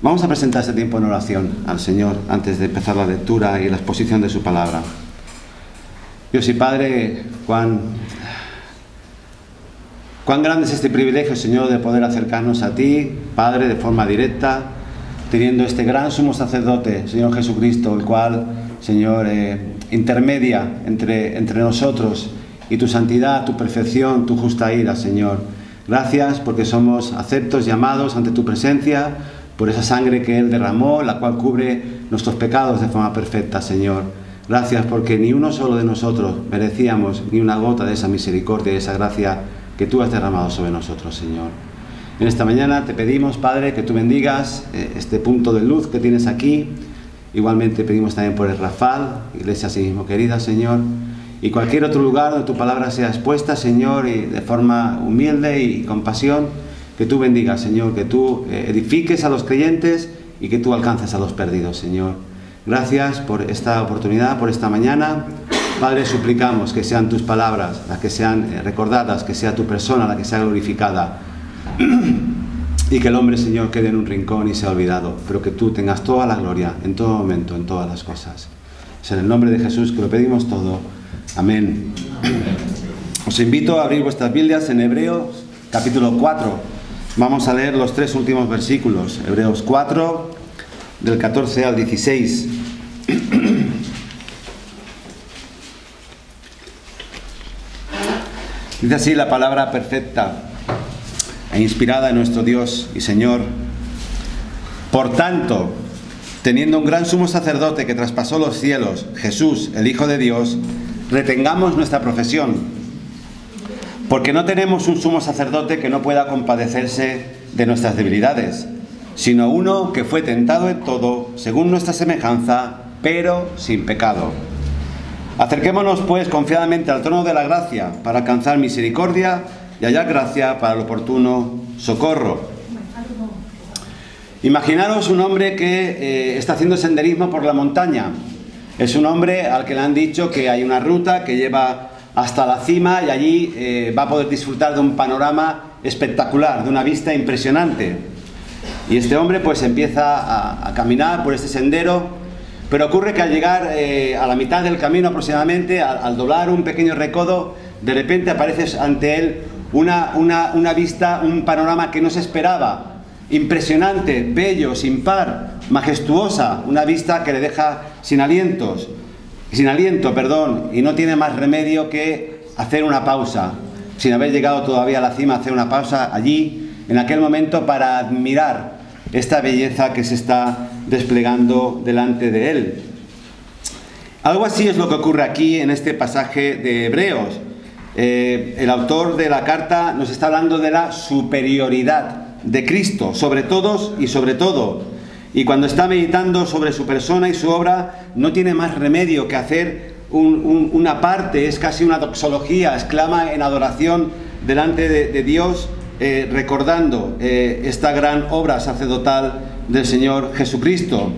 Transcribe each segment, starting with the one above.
Vamos a presentar este tiempo en oración al Señor antes de empezar la lectura y la exposición de su palabra. Dios y Padre, cuán grande es este privilegio, Señor, de poder acercarnos a ti, Padre, de forma directa, teniendo este gran sumo sacerdote, Señor Jesucristo, el cual, Señor, intermedia entre nosotros y tu santidad, tu perfección, tu justa ira, Señor. Gracias porque somos aceptos y amados ante tu presencia, por esa sangre que Él derramó, la cual cubre nuestros pecados de forma perfecta, Señor. Gracias porque ni uno solo de nosotros merecíamos ni una gota de esa misericordia y de esa gracia que tú has derramado sobre nosotros, Señor. En esta mañana te pedimos, Padre, que tú bendigas este punto de luz que tienes aquí. Igualmente pedimos también por el Rafal, iglesia así mismo querida, Señor, y cualquier otro lugar donde tu palabra sea expuesta, Señor, y de forma humilde y con pasión, que tú bendigas, Señor, que tú edifiques a los creyentes y que tú alcances a los perdidos, Señor. Gracias por esta oportunidad, por esta mañana. Padre, suplicamos que sean tus palabras las que sean recordadas, que sea tu persona la que sea glorificada y que el hombre, Señor, quede en un rincón y sea olvidado, pero que tú tengas toda la gloria en todo momento, en todas las cosas. Es en el nombre de Jesús que lo pedimos todo. Amén. Os invito a abrir vuestras Biblias en Hebreos capítulo 4. Vamos a leer los 3 últimos versículos. Hebreos 4, del 14 al 16. Dice así la palabra perfecta e inspirada de nuestro Dios y Señor. Por tanto, teniendo un gran sumo sacerdote que traspasó los cielos, Jesús, el Hijo de Dios, retengamos nuestra profesión. Porque no tenemos un sumo sacerdote que no pueda compadecerse de nuestras debilidades, sino uno que fue tentado en todo, según nuestra semejanza, pero sin pecado. Acerquémonos, pues, confiadamente al trono de la gracia, para alcanzar misericordia y hallar gracia para el oportuno socorro. Imaginaros un hombre que está haciendo senderismo por la montaña. Es un hombre al que le han dicho que hay una ruta que lleva hasta la cima y allí va a poder disfrutar de un panorama espectacular, de una vista impresionante. Y este hombre pues empieza a caminar por este sendero, pero ocurre que al llegar a la mitad del camino aproximadamente, al doblar un pequeño recodo, de repente aparece ante él una vista, un panorama que no se esperaba, impresionante, bello, sin par, majestuosa, una vista que le deja sin aliento, y no tiene más remedio que hacer una pausa, sin haber llegado todavía a la cima, hacer una pausa allí, en aquel momento, para admirar esta belleza que se está desplegando delante de él. Algo así es lo que ocurre aquí en este pasaje de Hebreos. El autor de la carta nos está hablando de la superioridad de Cristo sobre todos y sobre todo. Y cuando está meditando sobre su persona y su obra, no tiene más remedio que hacer una parte, es casi una doxología, exclama en adoración delante de Dios, recordando esta gran obra sacerdotal del Señor Jesucristo.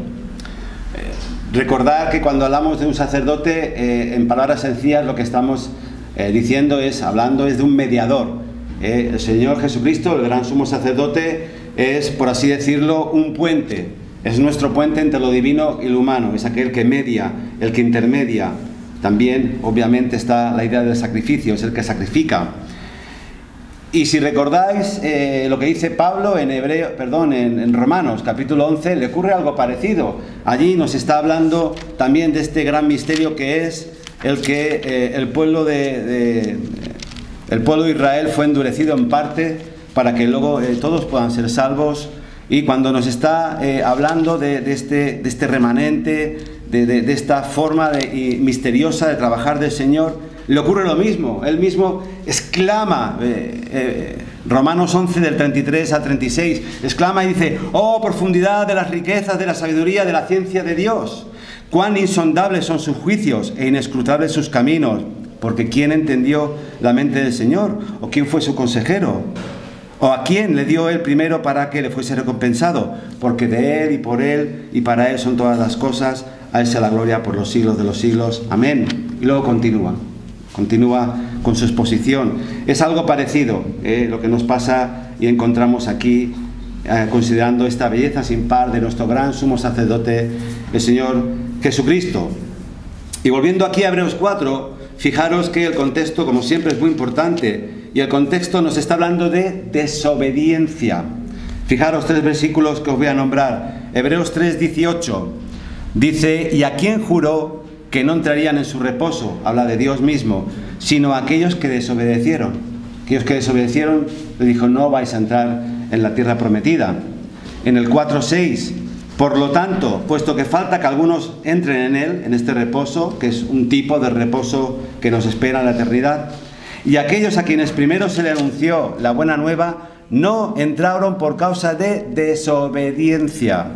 Recordar que cuando hablamos de un sacerdote, en palabras sencillas, lo que estamos hablando es de un mediador. El Señor Jesucristo, el gran sumo sacerdote, es, por así decirlo, un puente. Es nuestro puente entre lo divino y lo humano, es aquel que media, el que intermedia. También, obviamente, está la idea del sacrificio, es el que sacrifica. Y si recordáis lo que dice Pablo en Romanos, capítulo 11, le ocurre algo parecido. Allí nos está hablando también de este gran misterio que es el que el pueblo de Israel fue endurecido en parte para que luego todos puedan ser salvos. Y cuando nos está hablando de este remanente, de esta forma misteriosa de trabajar del Señor, le ocurre lo mismo. Él mismo exclama, Romanos 11 del 33 al 36, exclama y dice: «Oh, profundidad de las riquezas, de la sabiduría, de la ciencia de Dios! Cuán insondables son sus juicios e inescrutables sus caminos, porque ¿quién entendió la mente del Señor? ¿O quién fue su consejero? ¿O a quién le dio Él primero para que le fuese recompensado? Porque de Él y por Él y para Él son todas las cosas, a Él sea la gloria por los siglos de los siglos. Amén». Y luego continúa con su exposición. Es algo parecido lo que nos pasa y encontramos aquí considerando esta belleza sin par de nuestro gran sumo sacerdote, el Señor Jesucristo. Y volviendo aquí a Hebreos 4, fijaros que el contexto, como siempre, es muy importante, y el contexto nos está hablando de desobediencia. Fijaros 3 versículos que os voy a nombrar. Hebreos 3:18 dice: ¿y a quién juró que no entrarían en su reposo? Habla de Dios mismo, sino a aquellos que desobedecieron. Aquellos que desobedecieron, le dijo: no vais a entrar en la tierra prometida. En el 4:6, por lo tanto, puesto que falta que algunos entren en él, en este reposo, que es un tipo de reposo que nos espera en la eternidad, y aquellos a quienes primero se le anunció la buena nueva, no entraron por causa de desobediencia.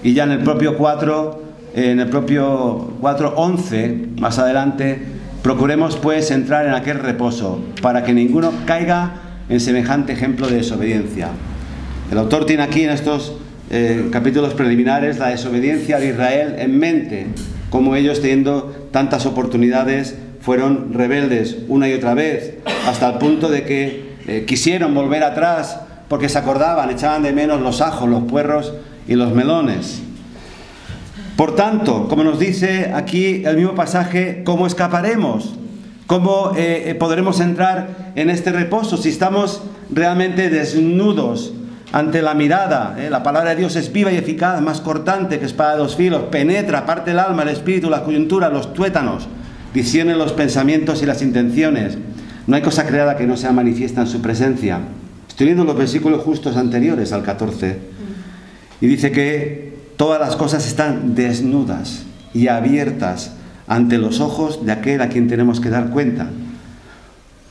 Y ya en el propio 4:11, más adelante, procuremos pues entrar en aquel reposo, para que ninguno caiga en semejante ejemplo de desobediencia. El autor tiene aquí en estos capítulos preliminares la desobediencia de Israel en mente, como ellos, teniendo tantas oportunidades, fueron rebeldes una y otra vez, hasta el punto de que quisieron volver atrás porque se acordaban, echaban de menos los ajos, los puerros y los melones. Por tanto, como nos dice aquí el mismo pasaje, ¿cómo escaparemos? ¿Cómo podremos entrar en este reposo si estamos realmente desnudos ante la mirada? La palabra de Dios es viva y eficaz, más cortante que espada de 2 filos, penetra, parte el alma, el espíritu, la coyuntura, los tuétanos, discierne los pensamientos y las intenciones. No hay cosa creada que no sea manifiesta en su presencia. Estoy leyendo los versículos justos anteriores al 14. Y dice que todas las cosas están desnudas y abiertas ante los ojos de aquel a quien tenemos que dar cuenta.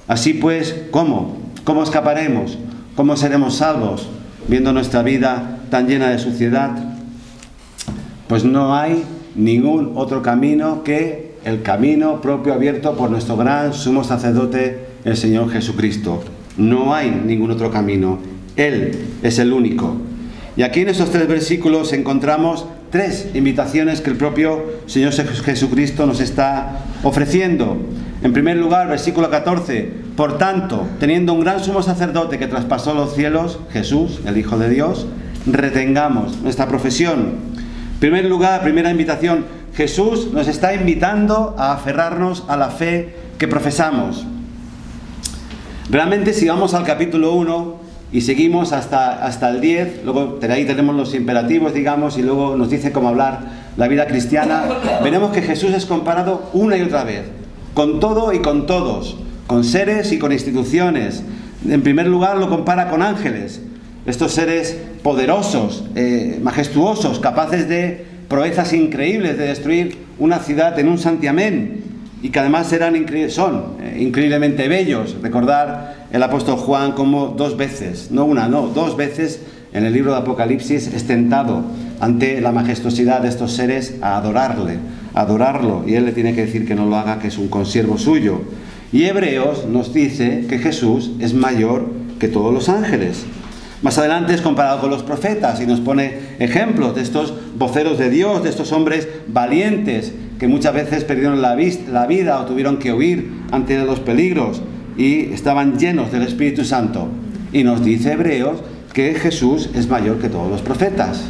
Así pues, ¿cómo? ¿Cómo escaparemos? ¿Cómo seremos salvos viendo nuestra vida tan llena de suciedad? Pues no hay ningún otro camino que el camino propio abierto por nuestro gran sumo sacerdote, el Señor Jesucristo. No hay ningún otro camino. Él es el único. Y aquí en estos 3 versículos encontramos 3 invitaciones que el propio Señor Jesucristo nos está ofreciendo. En primer lugar, versículo 14: por tanto, teniendo un gran sumo sacerdote que traspasó los cielos, Jesús, el Hijo de Dios, retengamos nuestra profesión. En primer lugar, primera invitación, Jesús nos está invitando a aferrarnos a la fe que profesamos. Realmente, si vamos al capítulo 1 y seguimos hasta el 10, luego ahí tenemos los imperativos, digamos, y luego nos dice cómo hablar la vida cristiana, veremos que Jesús es comparado una y otra vez, con todo y con todos, con seres y con instituciones. En primer lugar lo compara con ángeles, estos seres poderosos, majestuosos, capaces de proezas increíbles, de destruir una ciudad en un santiamén, y que además son increíblemente bellos. Recordar el apóstol Juan como 2 veces, no una, no, 2 veces en el libro de Apocalipsis es tentado ante la majestuosidad de estos seres a adorarlo, y él le tiene que decir que no lo haga, que es un consiervo suyo. Y Hebreos nos dice que Jesús es mayor que todos los ángeles. Más adelante es comparado con los profetas y nos pone ejemplos de estos voceros de Dios, de estos hombres valientes que muchas veces perdieron la vida o tuvieron que huir ante los peligros y estaban llenos del Espíritu Santo. Y nos dice Hebreos que Jesús es mayor que todos los profetas.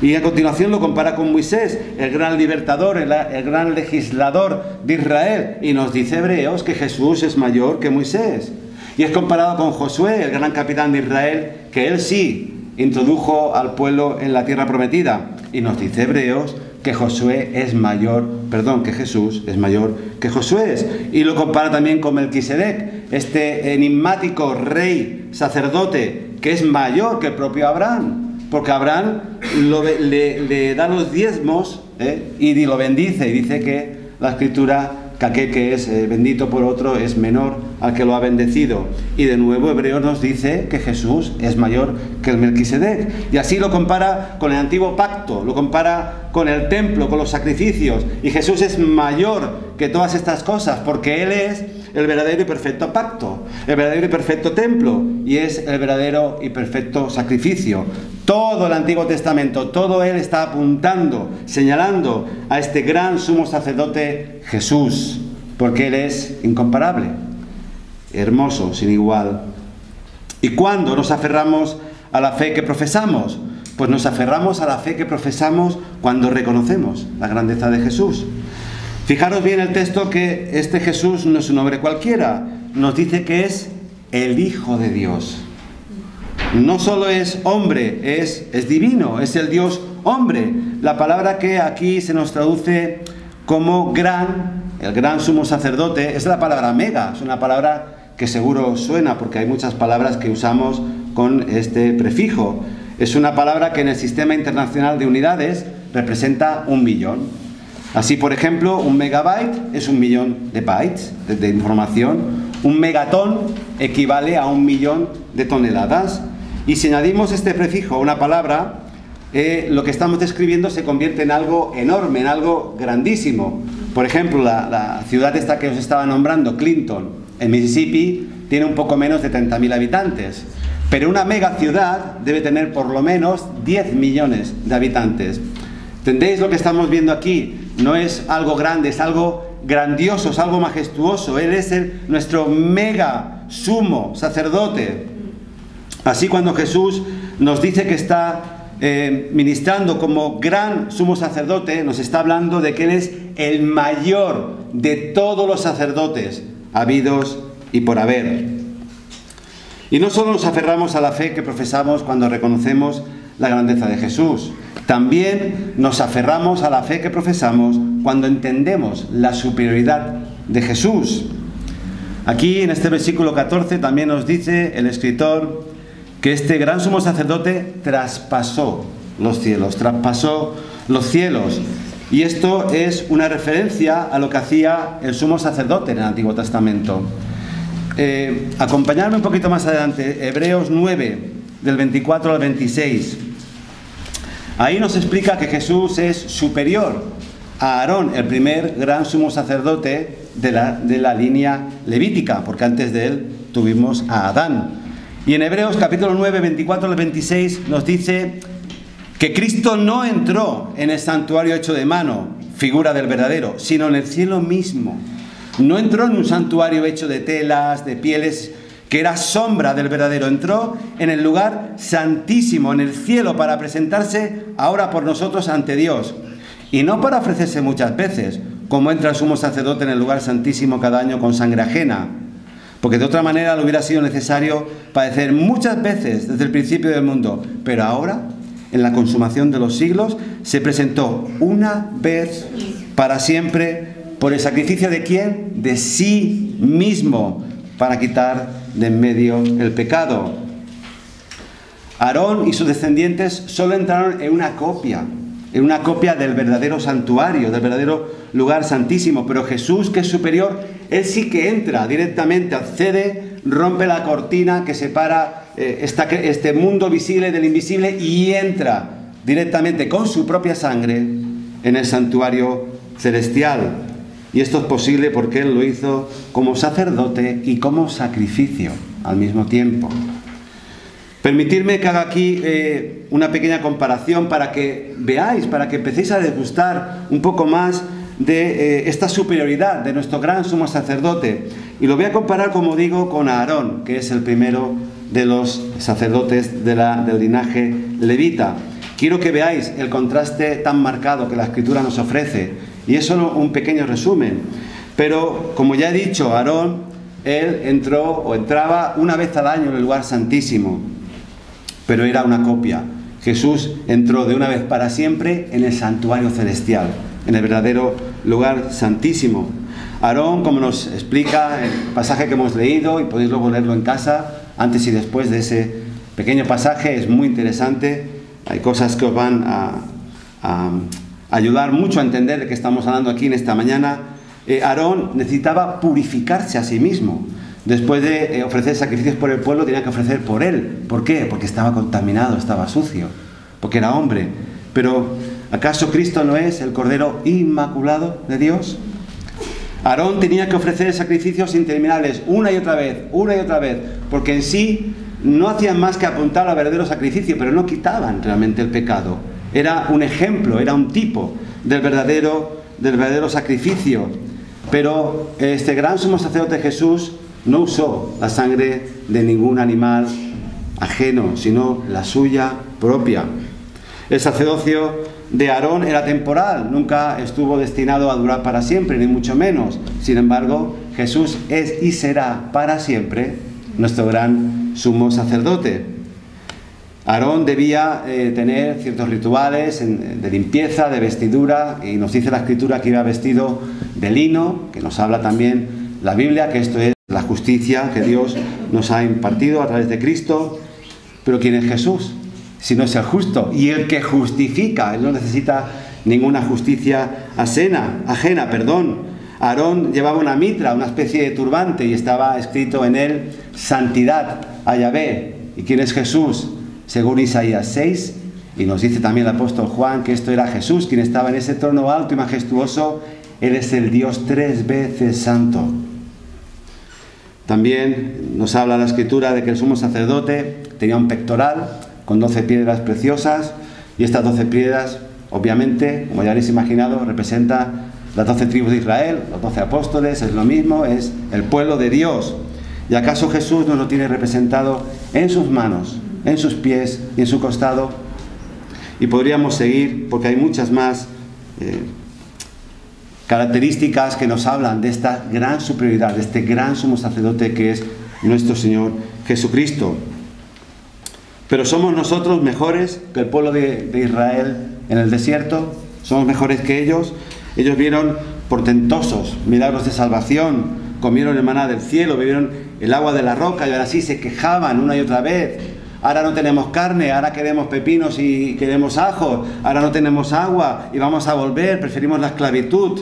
Y a continuación lo compara con Moisés, el gran libertador, el gran legislador de Israel. Y nos dice Hebreos que Jesús es mayor que Moisés. Y es comparado con Josué, el gran capitán de Israel, que él sí introdujo al pueblo en la tierra prometida. Y nos dice Hebreos que Jesús es mayor que Josué. Y lo compara también con Melquisedec, este enigmático rey sacerdote que es mayor que el propio Abraham, porque Abraham le da los diezmos y lo bendice, y dice que la Escritura, que aquel que es bendito por otro es menor al que lo ha bendecido. Y de nuevo Hebreos nos dice que Jesús es mayor que el Melquisedec. Y así lo compara con el antiguo pacto, lo compara con el templo, con los sacrificios. Y Jesús es mayor que todas estas cosas, porque Él es el verdadero y perfecto pacto, el verdadero y perfecto templo, y es el verdadero y perfecto sacrificio. Todo el Antiguo Testamento, todo él está apuntando, señalando a este gran sumo sacerdote Jesús, porque él es incomparable, hermoso, sin igual. Y cuando nos aferramos a la fe que profesamos? Pues nos aferramos a la fe que profesamos cuando reconocemos la grandeza de Jesús. Fijaros bien el texto, que este Jesús no es un hombre cualquiera. Nos dice que es el Hijo de Dios. No solo es hombre, es divino, es el Dios hombre. La palabra que aquí se nos traduce como el gran sumo sacerdote, es la palabra mega. Es una palabra que seguro suena, porque hay muchas palabras que usamos con este prefijo. Es una palabra que en el sistema internacional de unidades representa 1.000.000. Así, por ejemplo, un megabyte es 1.000.000 de bytes de información. Un megatón equivale a 1.000.000 de toneladas. Y si añadimos este prefijo a una palabra, lo que estamos describiendo se convierte en algo enorme, en algo grandísimo. Por ejemplo, la ciudad esta que os estaba nombrando, Clinton, en Mississippi, tiene un poco menos de 30.000 habitantes. Pero una mega ciudad debe tener por lo menos 10 millones de habitantes. ¿Entendéis lo que estamos viendo aquí? No es algo grande, es algo grandioso, es algo majestuoso. Él es nuestro mega sumo sacerdote. Así, cuando Jesús nos dice que está ministrando como gran sumo sacerdote, nos está hablando de que Él es el mayor de todos los sacerdotes habidos y por haber. Y no solo nos aferramos a la fe que profesamos cuando reconocemos la grandeza de Jesús, también nos aferramos a la fe que profesamos cuando entendemos la superioridad de Jesús. Aquí en este versículo 14 también nos dice el escritor que este gran sumo sacerdote traspasó los cielos, Y esto es una referencia a lo que hacía el sumo sacerdote en el Antiguo Testamento. Acompañadme un poquito más adelante, Hebreos 9, del 24 al 26. Ahí nos explica que Jesús es superior a Aarón, el primer gran sumo sacerdote de la línea levítica, porque antes de él tuvimos a Adán. Y en Hebreos capítulo 9, 24 al 26 nos dice que Cristo no entró en el santuario hecho de mano, figura del verdadero, sino en el cielo mismo. No entró en un santuario hecho de telas, de pieles, que era sombra del verdadero. Entró en el lugar santísimo, en el cielo, para presentarse ahora por nosotros ante Dios. Y no para ofrecerse muchas veces, como entra el sumo sacerdote en el lugar santísimo cada año con sangre ajena. Porque de otra manera le hubiera sido necesario padecer muchas veces desde el principio del mundo. Pero ahora, en la consumación de los siglos, se presentó una vez para siempre por el sacrificio de ¿quién? De sí mismo, para quitar de en medio el pecado. Aarón y sus descendientes solo entraron en una copia del verdadero santuario, del verdadero lugar santísimo. Pero Jesús, que es superior, Él sí que entra directamente, accede, rompe la cortina que separa este mundo visible del invisible y entra directamente con su propia sangre en el santuario celestial. Y esto es posible porque Él lo hizo como sacerdote y como sacrificio al mismo tiempo. Permitidme que haga aquí una pequeña comparación para que veáis, para que empecéis a degustar un poco más de esta superioridad de nuestro gran sumo sacerdote. Y lo voy a comparar, como digo, con Aarón, que es el primero de los sacerdotes del linaje levita. Quiero que veáis el contraste tan marcado que la Escritura nos ofrece. Y es solo un pequeño resumen. Pero, como ya he dicho, Aarón, él entraba una vez al año en el lugar santísimo. Pero era una copia. Jesús entró de una vez para siempre en el santuario celestial, en el verdadero lugar santísimo. Aarón, como nos explica el pasaje que hemos leído, y podéis luego leerlo en casa, antes y después de ese pequeño pasaje, es muy interesante. Hay cosas que os van a ayudar mucho a entender de qué estamos hablando aquí en esta mañana. Aarón necesitaba purificarse a sí mismo. Después de ofrecer sacrificios por el pueblo, tenía que ofrecer por él. ¿Por qué? Porque estaba contaminado, estaba sucio, porque era hombre. Pero, ¿acaso Cristo no es el Cordero Inmaculado de Dios? Aarón tenía que ofrecer sacrificios interminables una y otra vez, porque en sí no hacían más que apuntar al verdadero sacrificio, pero no quitaban realmente el pecado. Era un ejemplo, era un tipo del verdadero sacrificio. Pero este gran sumo sacerdote Jesús no usó la sangre de ningún animal ajeno, sino la suya propia. El sacerdocio de Aarón era temporal, nunca estuvo destinado a durar para siempre, ni mucho menos. Sin embargo, Jesús es y será para siempre nuestro gran sumo sacerdote. Aarón debía tener ciertos rituales de limpieza, de vestidura, y nos dice la Escritura que iba vestido de lino, que nos habla también la Biblia, que esto es la justicia que Dios nos ha impartido a través de Cristo. Pero ¿quién es Jesús? Si no es el justo y el que justifica. Él no necesita ninguna justicia ajena. Aarón llevaba una mitra, una especie de turbante, y estaba escrito en él santidad a Yahvé. ¿Y quién es Jesús? Según Isaías 6, y nos dice también el apóstol Juan que esto era Jesús, quien estaba en ese trono alto y majestuoso. Él es el Dios 3 veces santo. También nos habla la Escritura de que el sumo sacerdote tenía un pectoral con 12 piedras preciosas, y estas 12 piedras, obviamente, como ya habéis imaginado, representan las 12 tribus de Israel, los 12 apóstoles, es lo mismo, es el pueblo de Dios. ¿Y acaso Jesús nos lo tiene representado en sus manos, en sus pies y en su costado? Y podríamos seguir, porque hay muchas más características que nos hablan de esta gran superioridad, de este gran sumo sacerdote que es nuestro Señor Jesucristo. Pero ¿somos nosotros mejores que el pueblo de Israel en el desierto? ¿Somos mejores que ellos? Ellos vieron portentosos milagros de salvación, comieron el maná del cielo, bebieron el agua de la roca, y ahora sí se quejaban una y otra vez. Ahora no tenemos carne, ahora queremos pepinos y queremos ajo, ahora no tenemos agua y vamos a volver, preferimos la esclavitud.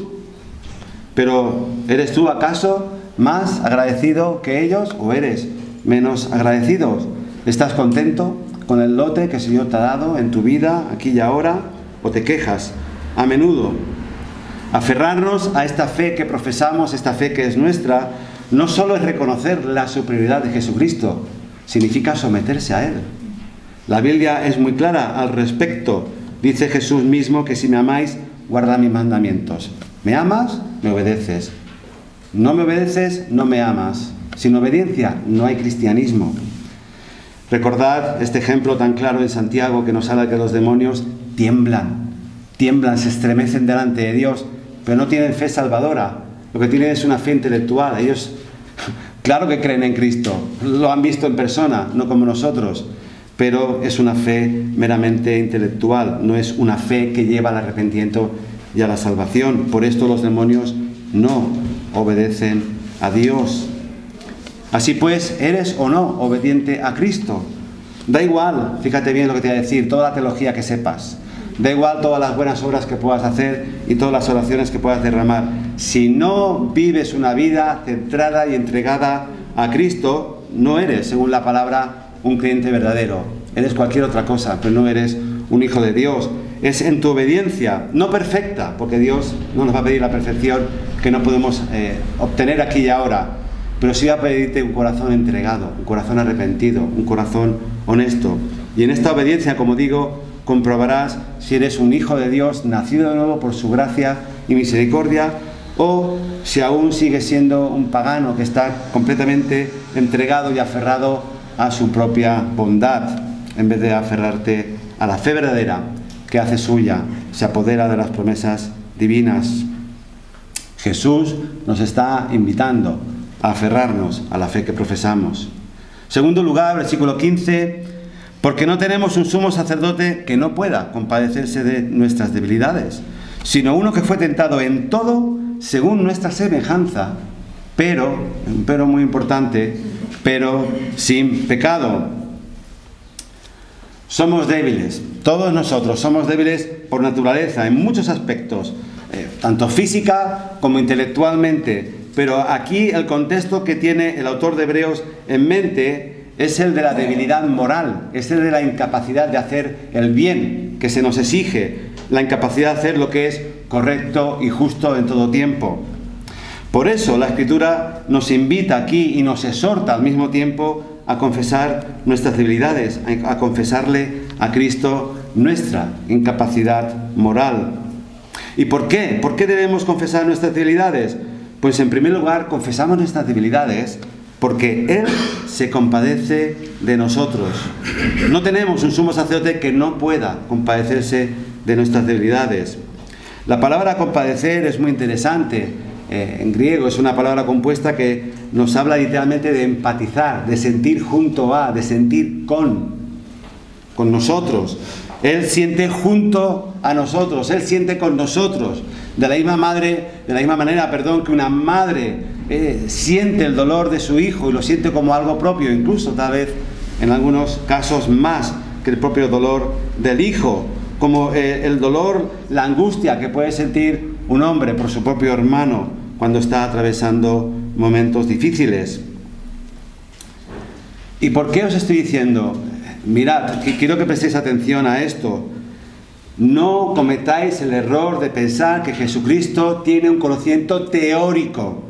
Pero ¿eres tú acaso más agradecido que ellos o eres menos agradecido? ¿Estás contento con el lote que el Señor te ha dado en tu vida, aquí y ahora, o te quejas a menudo? Aferrarnos a esta fe que profesamos, esta fe que es nuestra, no solo es reconocer la superioridad de Jesucristo, significa someterse a Él. La Biblia es muy clara al respecto. Dice Jesús mismo que si me amáis, guardad mis mandamientos. ¿Me amas? Me obedeces. No me obedeces, no me amas. Sin obediencia no hay cristianismo. Recordad este ejemplo tan claro en Santiago que nos habla que los demonios tiemblan, se estremecen delante de Dios, pero no tienen fe salvadora. Lo que tienen es una fe intelectual. Ellos, claro que creen en Cristo, lo han visto en persona, no como nosotros, pero es una fe meramente intelectual, no es una fe que lleva al arrepentimiento y a la salvación. Por esto los demonios no obedecen a Dios. Así pues, ¿eres o no obediente a Cristo? Da igual, fíjate bien lo que te voy a decir, toda la teología que sepas. Da igual todas las buenas obras que puedas hacer y todas las oraciones que puedas derramar. Si no vives una vida centrada y entregada a Cristo, no eres, según la palabra, un creyente verdadero. Eres cualquier otra cosa, pero no eres un hijo de Dios. Es en tu obediencia, no perfecta, porque Dios no nos va a pedir la perfección que no podemos obtener aquí y ahora, pero sí va a pedirte un corazón entregado, un corazón arrepentido, un corazón honesto. Y en esta obediencia, como digo, comprobarás si eres un hijo de Dios, nacido de nuevo por su gracia y misericordia, o si aún sigues siendo un pagano que está completamente entregado y aferrado a su propia bondad, en vez de aferrarte a la fe verdadera que hace suya, se apodera de las promesas divinas. Jesús nos está invitando a aferrarnos a la fe que profesamos. Segundo lugar, versículo 15, porque no tenemos un sumo sacerdote que no pueda compadecerse de nuestras debilidades, sino uno que fue tentado en todo según nuestra semejanza, pero, un pero muy importante, pero sin pecado. Somos débiles, todos nosotros somos débiles por naturaleza, en muchos aspectos, tanto física como intelectualmente, pero aquí el contexto que tiene el autor de Hebreos en mente es el de la debilidad moral, es el de la incapacidad de hacer el bien que se nos exige, la incapacidad de hacer lo que es correcto y justo en todo tiempo. Por eso la Escritura nos invita aquí y nos exhorta al mismo tiempo a confesar nuestras debilidades, a confesarle a Cristo nuestra incapacidad moral. ¿Y por qué? ¿Por qué debemos confesar nuestras debilidades? Pues en primer lugar confesamos nuestras debilidades porque Él se compadece de nosotros. No tenemos un sumo sacerdote que no pueda compadecerse de nuestras debilidades. La palabra compadecer es muy interesante. En griego es una palabra compuesta que nos habla literalmente de empatizar, de sentir junto a, de sentir con nosotros. Él siente junto a nosotros, Él siente con nosotros. De la misma manera que una madre siente el dolor de su hijo y lo siente como algo propio, incluso tal vez en algunos casos más que el propio dolor del hijo, como el dolor, la angustia que puede sentir un hombre por su propio hermano cuando está atravesando momentos difíciles. ¿Y por qué os estoy diciendo? Mirad, quiero que prestéis atención a esto. No cometáis el error de pensar que Jesucristo tiene un conocimiento teórico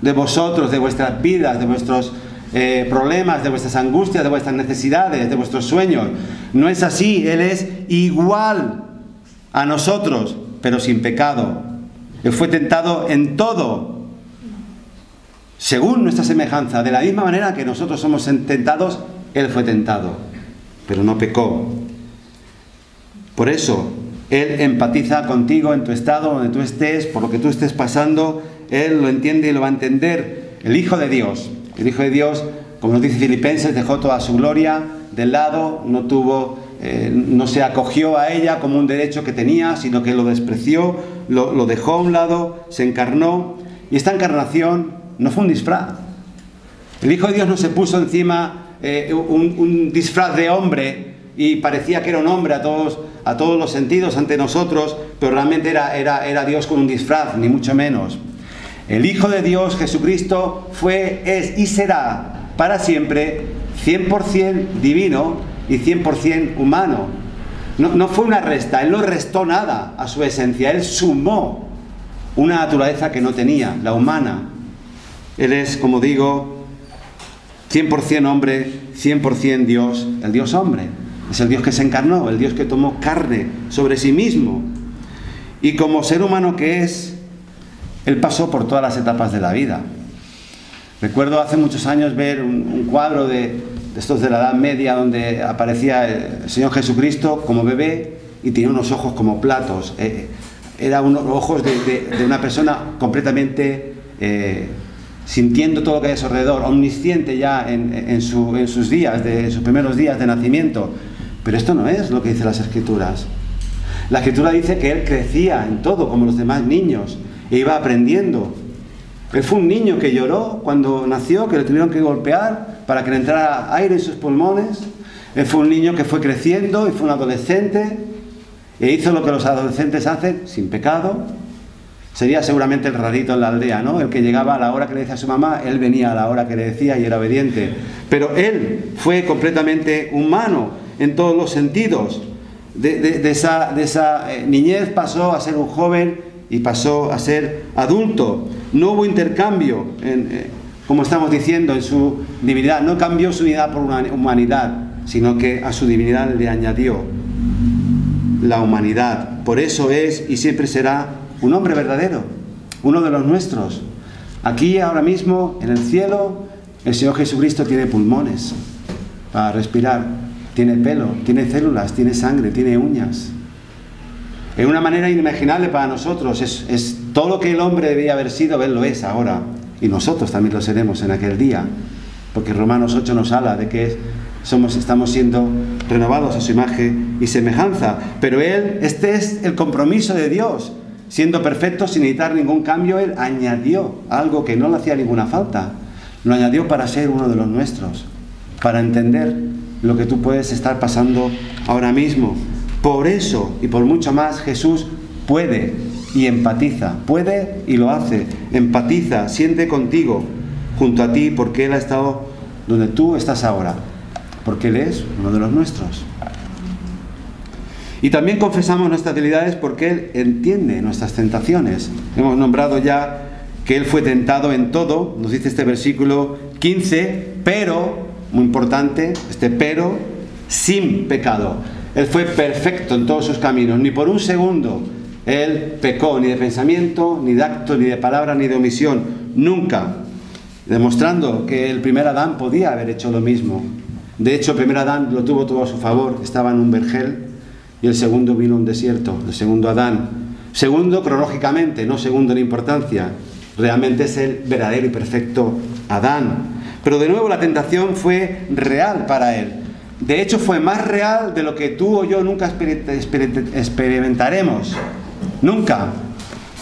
de vosotros, de vuestras vidas, de vuestros problemas, de vuestras angustias, de vuestras necesidades, de vuestros sueños. No es así. Él es igual a nosotros, pero sin pecado. Él fue tentado en todo, según nuestra semejanza. De la misma manera que nosotros somos tentados, Él fue tentado, pero no pecó. Por eso, Él empatiza contigo en tu estado, donde tú estés, por lo que tú estés pasando. Él lo entiende y lo va a entender. El Hijo de Dios, como nos dice Filipenses, dejó toda su gloria de lado, no se acogió a ella como un derecho que tenía, sino que lo despreció, lo dejó a un lado, se encarnó. Y esta encarnación no fue un disfraz. El Hijo de Dios no se puso encima un disfraz de hombre y parecía que era un hombre a todos los sentidos ante nosotros, pero realmente era Dios con un disfraz, ni mucho menos. El Hijo de Dios, Jesucristo, fue, es y será para siempre 100% divino y 100% humano. No fue una resta, Él no restó nada a su esencia, Él sumó una naturaleza que no tenía, la humana. Él es, como digo, 100% hombre, 100% Dios, el Dios hombre. Es el Dios que se encarnó, el Dios que tomó carne sobre sí mismo. Y como ser humano que es, Él pasó por todas las etapas de la vida. Recuerdo hace muchos años ver un cuadro de estos de la Edad Media donde aparecía el Señor Jesucristo como bebé y tenía unos ojos como platos. Eran unos ojos de una persona completamente sintiendo todo lo que hay a su alrededor, omnisciente ya en sus primeros días de nacimiento. Pero esto no es lo que dicen las Escrituras. La Escritura dice que Él crecía en todo como los demás niños e iba aprendiendo. Él fue un niño que lloró cuando nació, que le tuvieron que golpear para que le entrara aire en sus pulmones. Él fue un niño que fue creciendo y fue un adolescente e hizo lo que los adolescentes hacen sin pecado. Sería seguramente el rarito en la aldea, ¿no? El que llegaba a la hora que le decía a su mamá, él venía a la hora que le decía y era obediente. Pero él fue completamente humano en todos los sentidos. De esa niñez pasó a ser un joven y pasó a ser adulto. No hubo intercambio, como estamos diciendo, en su divinidad. No cambió su divinidad por una humanidad, sino que a su divinidad le añadió la humanidad. Por eso es y siempre será un hombre verdadero, uno de los nuestros. Aquí, ahora mismo, en el cielo, el Señor Jesucristo tiene pulmones para respirar, tiene pelo, tiene células, tiene sangre, tiene uñas. En una manera inimaginable para nosotros, es todo lo que el hombre debía haber sido, Él lo es ahora. Y nosotros también lo seremos en aquel día. Porque Romanos 8 nos habla de que estamos siendo renovados a su imagen y semejanza. Pero este es el compromiso de Dios. Siendo perfecto, sin necesitar ningún cambio, Él añadió algo que no le hacía ninguna falta. Lo añadió para ser uno de los nuestros. Para entender lo que tú puedes estar pasando ahora mismo. Por eso y por mucho más, Jesús puede y empatiza, puede y lo hace, empatiza, siente contigo, junto a ti, porque Él ha estado donde tú estás ahora, porque Él es uno de los nuestros. Y también confesamos nuestras debilidades porque Él entiende nuestras tentaciones. Hemos nombrado ya que Él fue tentado en todo, nos dice este versículo 15, pero, muy importante, pero, sin pecado. Él fue perfecto en todos sus caminos, ni por un segundo Él pecó, ni de pensamiento, ni de acto, ni de palabra, ni de omisión, nunca. demostrando que el primer Adán podía haber hecho lo mismo. De hecho, el primer Adán lo tuvo todo a su favor, estaba en un vergel, y el segundo vino a un desierto, el segundo Adán. Segundo cronológicamente, no segundo en importancia. Realmente es el verdadero y perfecto Adán. Pero de nuevo la tentación fue real para él. De hecho, fue más real de lo que tú o yo nunca experimentaremos. Nunca.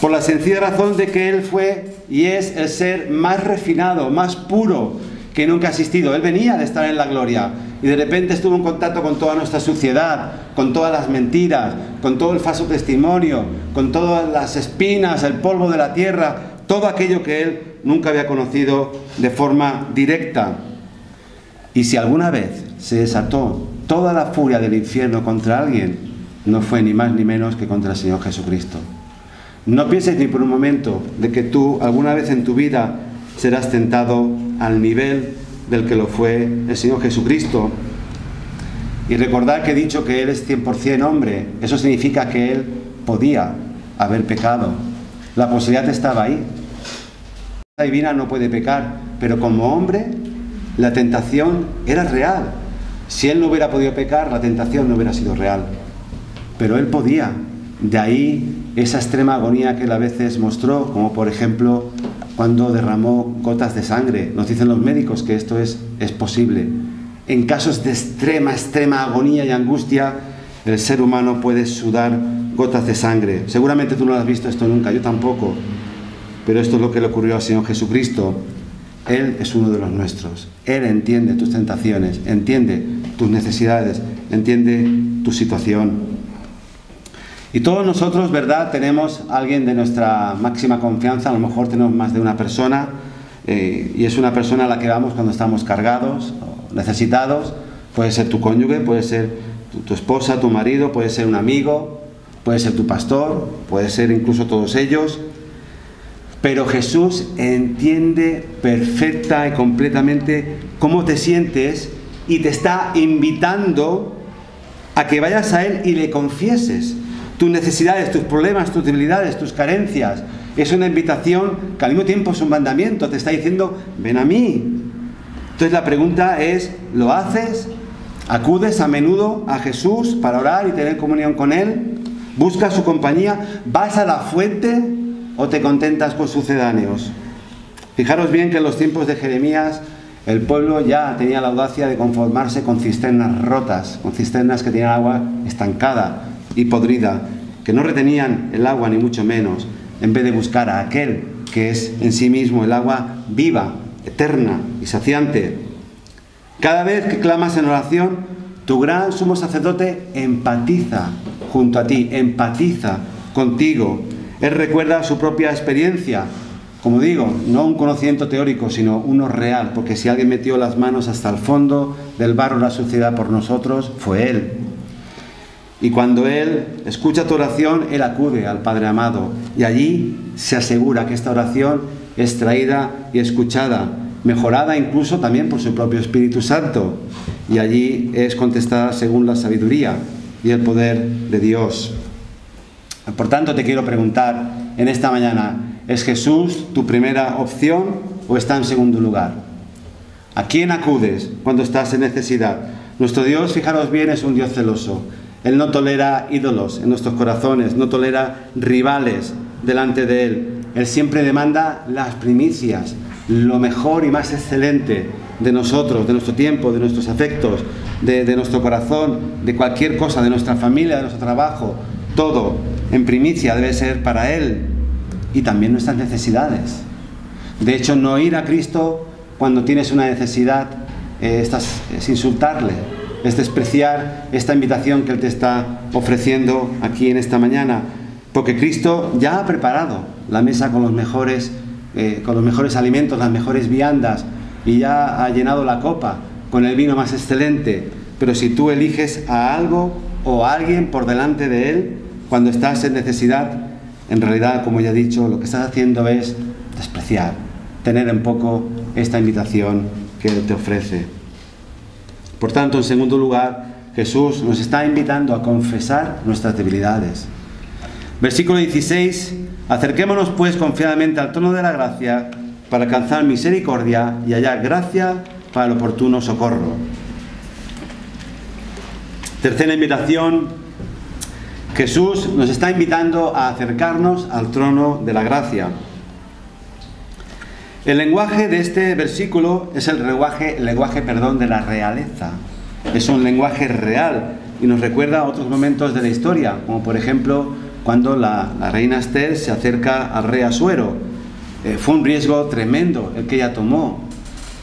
Por la sencilla razón de que él fue y es el ser más refinado, más puro que nunca ha existido. Él venía de estar en la gloria y de repente estuvo en contacto con toda nuestra suciedad, con todas las mentiras, con todo el falso testimonio, con todas las espinas, el polvo de la tierra, todo aquello que él nunca había conocido de forma directa. Y si alguna vez se desató toda la furia del infierno contra alguien, no fue ni más ni menos que contra el Señor Jesucristo. No pienses ni por un momento de que tú alguna vez en tu vida serás tentado al nivel del que lo fue el Señor Jesucristo. Y recordad que he dicho que Él es 100% hombre. Eso significa que Él podía haber pecado. La posibilidad estaba ahí. La divina no puede pecar, pero como hombre la tentación era real. Si Él no hubiera podido pecar, la tentación no hubiera sido real. Pero Él podía. De ahí esa extrema agonía que Él a veces mostró, como por ejemplo cuando derramó gotas de sangre. Nos dicen los médicos que esto es posible. En casos de extrema agonía y angustia, el ser humano puede sudar gotas de sangre. Seguramente tú no has visto esto nunca, yo tampoco. Pero esto es lo que le ocurrió al Señor Jesucristo. Él es uno de los nuestros. Él entiende tus tentaciones, entiende tus necesidades, entiende tu situación. Y todos nosotros, ¿verdad?, tenemos a alguien de nuestra máxima confianza. A lo mejor tenemos más de una persona, y es una persona a la que vamos cuando estamos cargados o necesitados. Puede ser tu cónyuge, puede ser tu esposa, tu marido, puede ser un amigo, puede ser tu pastor, puede ser incluso todos ellos. Pero Jesús entiende perfecta y completamente cómo te sientes y te está invitando a que vayas a Él y le confieses tus necesidades, tus problemas, tus debilidades, tus carencias. Es una invitación que al mismo tiempo es un mandamiento. Te está diciendo, ven a mí. Entonces la pregunta es, ¿lo haces? ¿Acudes a menudo a Jesús para orar y tener comunión con Él? ¿Buscas su compañía? ¿Vas a la fuente o te contentas con sucedáneos? Fijaros bien que en los tiempos de Jeremías el pueblo ya tenía la audacia de conformarse con cisternas rotas, con cisternas que tenían agua estancada y podrida, que no retenían el agua ni mucho menos, en vez de buscar a aquel que es en sí mismo el agua viva, eterna y saciante. Cada vez que clamas en oración, tu gran sumo sacerdote empatiza junto a ti, empatiza contigo. Él recuerda su propia experiencia, como digo, no un conocimiento teórico, sino uno real, porque si alguien metió las manos hasta el fondo del barro, la suciedad por nosotros, fue Él. Y cuando Él escucha tu oración, Él acude al Padre amado, y allí se asegura que esta oración es traída y escuchada, mejorada incluso también por su propio Espíritu Santo, y allí es contestada según la sabiduría y el poder de Dios. Por tanto, te quiero preguntar en esta mañana, ¿es Jesús tu primera opción o está en segundo lugar? ¿A quién acudes cuando estás en necesidad? Nuestro Dios, fijaros bien, es un Dios celoso. Él no tolera ídolos en nuestros corazones, no tolera rivales delante de Él. Él siempre demanda las primicias, lo mejor y más excelente de nosotros, de nuestro tiempo, de nuestros afectos, de nuestro corazón, de cualquier cosa, de nuestra familia, de nuestro trabajo. Todo en primicia debe ser para Él, y también nuestras necesidades. De hecho, no ir a Cristo cuando tienes una necesidad es insultarle, es despreciar esta invitación que Él te está ofreciendo aquí en esta mañana, porque Cristo ya ha preparado la mesa con los mejores alimentos, las mejores viandas, y ya ha llenado la copa con el vino más excelente. Pero si tú eliges a algo o a alguien por delante de Él cuando estás en necesidad, en realidad, como ya he dicho, lo que estás haciendo es despreciar, tener en poco esta invitación que Él te ofrece. Por tanto, en segundo lugar, Jesús nos está invitando a confesar nuestras debilidades. Versículo 16, acerquémonos pues confiadamente al trono de la gracia para alcanzar misericordia y hallar gracia para el oportuno socorro. Tercera invitación: Jesús nos está invitando a acercarnos al trono de la gracia. El lenguaje de este versículo es el lenguaje de la realeza. Es un lenguaje real y nos recuerda a otros momentos de la historia, como por ejemplo cuando la reina Esther se acerca al rey Asuero. Fue un riesgo tremendo el que ella tomó,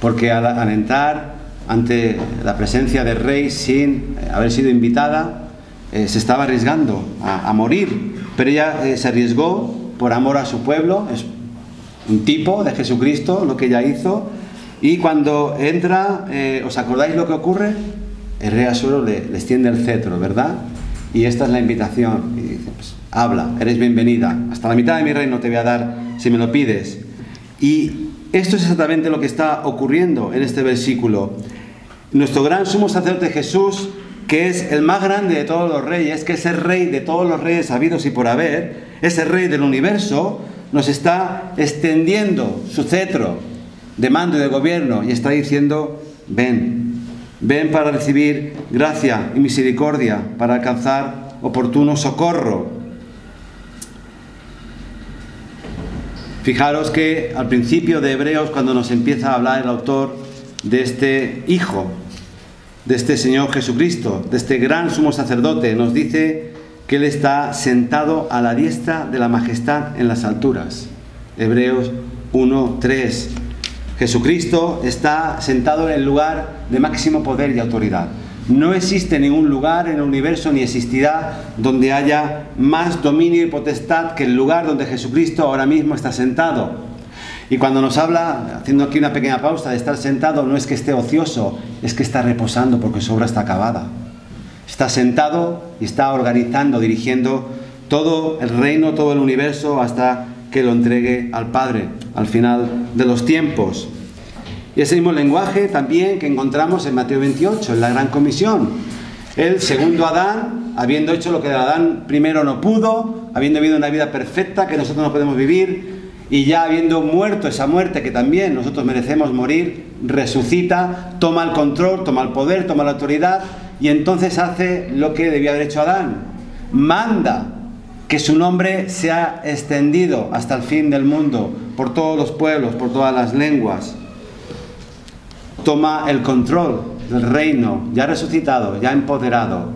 porque al entrar ante la presencia del rey sin haber sido invitada, se estaba arriesgando a morir, pero ella se arriesgó por amor a su pueblo. Es un tipo de Jesucristo lo que ella hizo, y cuando entra, ¿os acordáis lo que ocurre? El rey Asuero le extiende el cetro, ¿verdad? Y esta es la invitación, y dice, pues, habla, eres bienvenida, hasta la mitad de mi reino te voy a dar si me lo pides. Y esto es exactamente lo que está ocurriendo en este versículo. Nuestro gran sumo sacerdote Jesús, que es el más grande de todos los reyes, que es el rey de todos los reyes habidos y por haber, es el rey del universo, nos está extendiendo su cetro de mando y de gobierno y está diciendo, ven, ven para recibir gracia y misericordia, para alcanzar oportuno socorro. Fijaros que al principio de Hebreos, cuando nos empieza a hablar el autor de este Hijo, de este Señor Jesucristo, de este gran sumo sacerdote, nos dice que Él está sentado a la diestra de la majestad en las alturas. Hebreos 1:3. Jesucristo está sentado en el lugar de máximo poder y autoridad. No existe ningún lugar en el universo, ni existirá, donde haya más dominio y potestad que el lugar donde Jesucristo ahora mismo está sentado. Y cuando nos habla, haciendo aquí una pequeña pausa, de estar sentado, no es que esté ocioso, es que está reposando porque su obra está acabada. Está sentado y está organizando, dirigiendo todo el reino, todo el universo, hasta que lo entregue al Padre, al final de los tiempos. Y ese mismo lenguaje también que encontramos en Mateo 28, en la Gran Comisión. El segundo Adán, habiendo hecho lo que Adán primero no pudo, habiendo vivido una vida perfecta que nosotros no podemos vivir, y ya habiendo muerto esa muerte que también nosotros merecemos morir, resucita, toma el control, toma el poder, toma la autoridad, y entonces hace lo que debía haber hecho Adán. Manda que su nombre sea extendido hasta el fin del mundo, por todos los pueblos, por todas las lenguas. Toma el control del reino, ya resucitado, ya empoderado,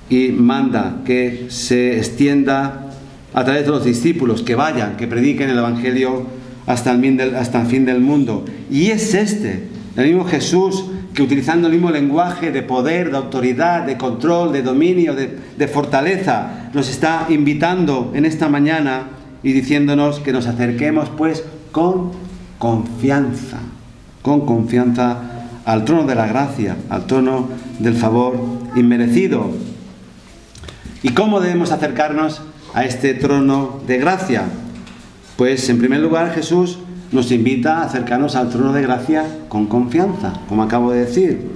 y manda que se extienda a través de los discípulos, que vayan, que prediquen el Evangelio hasta el fin del mundo. Y es el mismo Jesús, que utilizando el mismo lenguaje de poder, de autoridad, de control, de dominio, de fortaleza, nos está invitando en esta mañana y diciéndonos que nos acerquemos pues con confianza al trono de la gracia, al trono del favor inmerecido. ¿Y cómo debemos acercarnos a este trono de gracia? Pues en primer lugar Jesús nos invita a acercarnos al trono de gracia con confianza, como acabo de decir.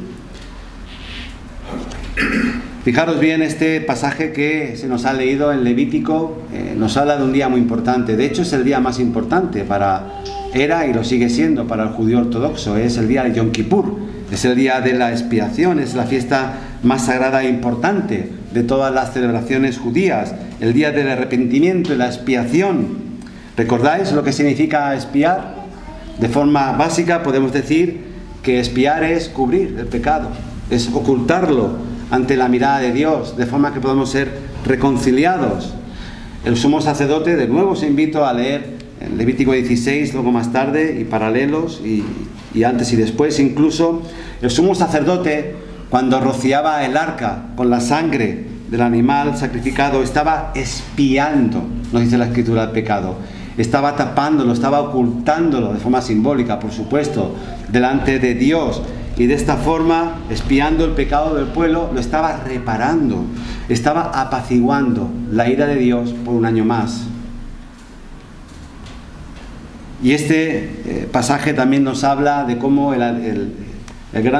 Fijaros bien este pasaje que se nos ha leído en Levítico, nos habla de un día muy importante. De hecho es el día más importante era y lo sigue siendo para el judío ortodoxo. Es el día de Yom Kippur, es el día de la expiación, es la fiesta más sagrada e importante de todas las celebraciones judías, el día del arrepentimiento y la expiación. ¿Recordáis lo que significa expiar? De forma básica podemos decir que expiar es cubrir el pecado, es ocultarlo ante la mirada de Dios, de forma que podemos ser reconciliados. El sumo sacerdote, de nuevo os invito a leer en Levítico 16, luego más tarde, y paralelos, y antes y después incluso, el sumo sacerdote, cuando rociaba el arca con la sangre del animal sacrificado, estaba expiando, nos dice la Escritura, el pecado. Estaba tapándolo, estaba ocultándolo de forma simbólica, por supuesto, delante de Dios. Y de esta forma, expiando el pecado del pueblo, lo estaba reparando, estaba apaciguando la ira de Dios por un año más. Y este pasaje también nos habla de cómo el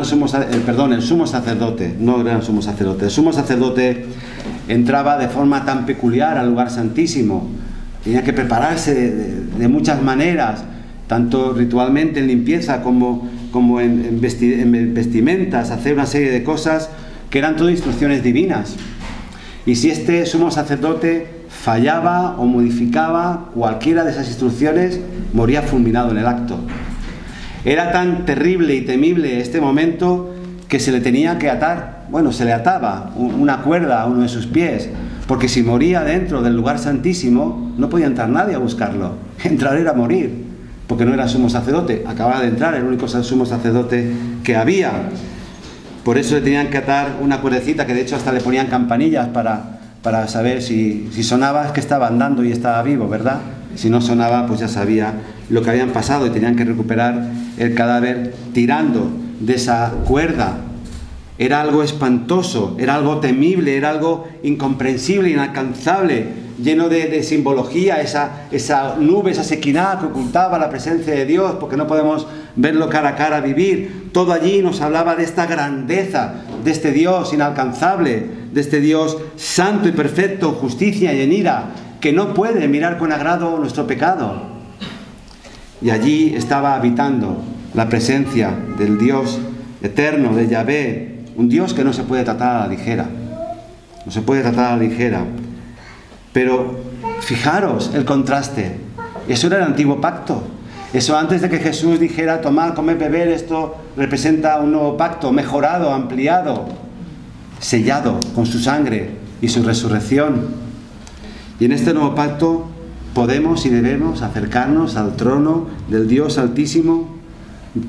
sumo sacerdote entraba de forma tan peculiar al lugar santísimo. Tenía que prepararse de muchas maneras, tanto ritualmente en limpieza como en vestimentas, hacer una serie de cosas que eran todo instrucciones divinas. Y si este sumo sacerdote fallaba o modificaba cualquiera de esas instrucciones, moría fulminado en el acto. Era tan terrible y temible este momento que se le tenía que atar, bueno, se le ataba una cuerda a uno de sus pies, porque si moría dentro del lugar santísimo, no podía entrar nadie a buscarlo. Entrar era morir, porque no era sumo sacerdote, acababa de entrar, el único sumo sacerdote que había. Por eso le tenían que atar una cuerdecita, que de hecho hasta le ponían campanillas para saber si sonaba, es que estaba andando y estaba vivo, ¿verdad? Si no sonaba, pues ya sabía lo que habían pasado y tenían que recuperar el cadáver tirando de esa cuerda. Era algo espantoso, era algo temible, era algo incomprensible, inalcanzable, lleno de simbología, esa nube, esa sequidad que ocultaba la presencia de Dios, porque no podemos verlo cara a cara, vivir. Todo allí nos hablaba de esta grandeza, de este Dios inalcanzable, de este Dios santo y perfecto, justicia y en ira, que no puede mirar con agrado nuestro pecado. Y allí estaba habitando la presencia del Dios eterno, de Yahvé, un Dios que no se puede tratar a la ligera. No se puede tratar a la ligera. Pero fijaros el contraste. Eso era el antiguo pacto. Eso antes de que Jesús dijera, tomad, comed, beber, esto representa un nuevo pacto, mejorado, ampliado, sellado con su sangre y su resurrección. Y en este nuevo pacto podemos y debemos acercarnos al trono del Dios Altísimo.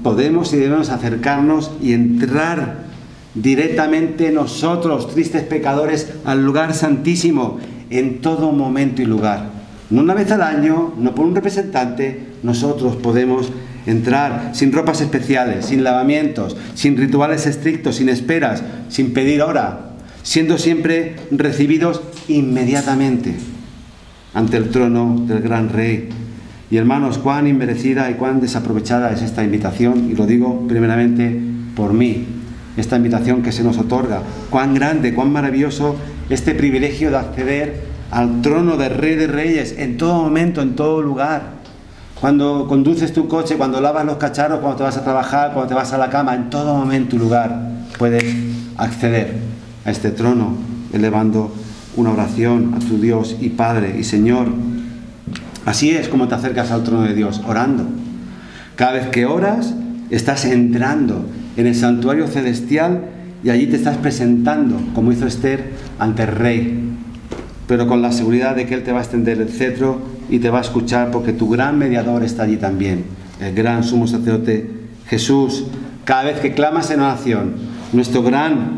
Podemos y debemos acercarnos y entrar directamente nosotros, tristes pecadores, al lugar santísimo, en todo momento y lugar. No una vez al año, no por un representante, nosotros podemos entrar sin ropas especiales, sin lavamientos, sin rituales estrictos, sin esperas, sin pedir hora, siendo siempre recibidos inmediatamente ante el trono del gran Rey. Y hermanos, cuán inmerecida y cuán desaprovechada es esta invitación, y lo digo primeramente por mí, esta invitación que se nos otorga. Cuán grande, cuán maravilloso este privilegio de acceder al trono del Rey de Reyes en todo momento, en todo lugar. Cuando conduces tu coche, cuando lavas los cacharros, cuando te vas a trabajar, cuando te vas a la cama, en todo momento y lugar puedes acceder a este trono, elevando una oración a tu Dios y Padre y Señor. Así es como te acercas al trono de Dios, orando. Cada vez que oras, estás entrando en el santuario celestial y allí te estás presentando, como hizo Esther, ante el Rey, pero con la seguridad de que Él te va a extender el cetro y te va a escuchar, porque tu gran mediador está allí también, el gran sumo sacerdote Jesús. Cada vez que clamas en oración,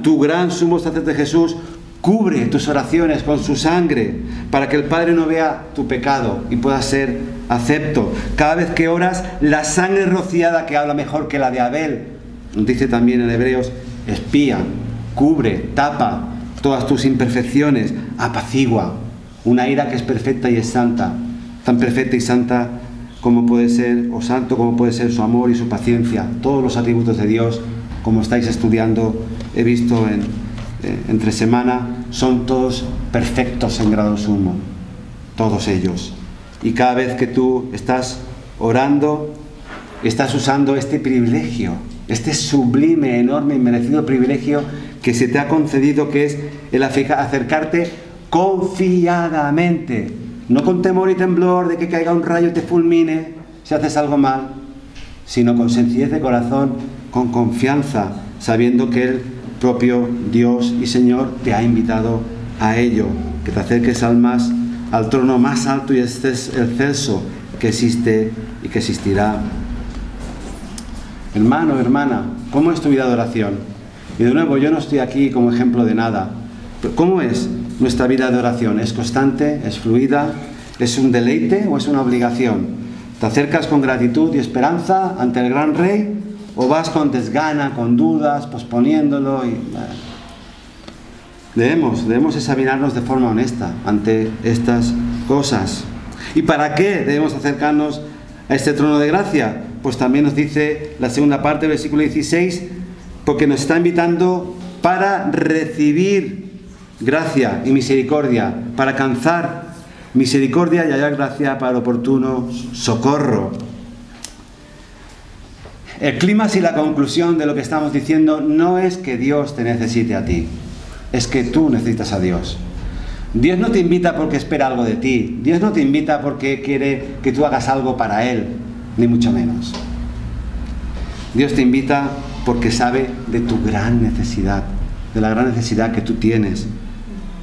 tu gran sumo sacerdote Jesús cubre tus oraciones con su sangre, para que el Padre no vea tu pecado y pueda ser acepto. Cada vez que oras, la sangre rociada, que habla mejor que la de Abel, nos dice también en Hebreos, espía, cubre, tapa todas tus imperfecciones, apacigua una ira que es perfecta y es santa, tan perfecta y santa como puede ser, o santo como puede ser su amor y su paciencia. Todos los atributos de Dios, como estáis estudiando, he visto entre semana, son todos perfectos en grado sumo, todos ellos. Y cada vez que tú estás orando, estás usando este privilegio, este sublime, enorme y merecido privilegio que se te ha concedido, que es el acercarte confiadamente, no con temor y temblor de que caiga un rayo y te fulmine si haces algo mal, sino con sencillez de corazón, con confianza, sabiendo que el propio Dios y Señor te ha invitado a ello, que te acerques al trono más alto y excelso que existe y que existirá. Hermano, hermana, ¿cómo es tu vida de oración? Y de nuevo, yo no estoy aquí como ejemplo de nada, pero ¿cómo es nuestra vida de oración? ¿Es constante? ¿Es fluida? ¿Es un deleite o es una obligación? ¿Te acercas con gratitud y esperanza ante el gran Rey? ¿O vas con desgana, con dudas, posponiéndolo? Debemos examinarnos de forma honesta ante estas cosas. ¿Y para qué debemos acercarnos a este trono de gracia? Pues también nos dice la segunda parte del versículo 16, porque nos está invitando para recibir gracia y misericordia, para alcanzar misericordia y hallar gracia para el oportuno socorro. El clímax y la conclusión de lo que estamos diciendo no es que Dios te necesite a ti, es que tú necesitas a Dios. Dios no te invita porque espera algo de ti, Dios no te invita porque quiere que tú hagas algo para Él, ni mucho menos. Dios te invita porque sabe de tu gran necesidad, de la gran necesidad que tú tienes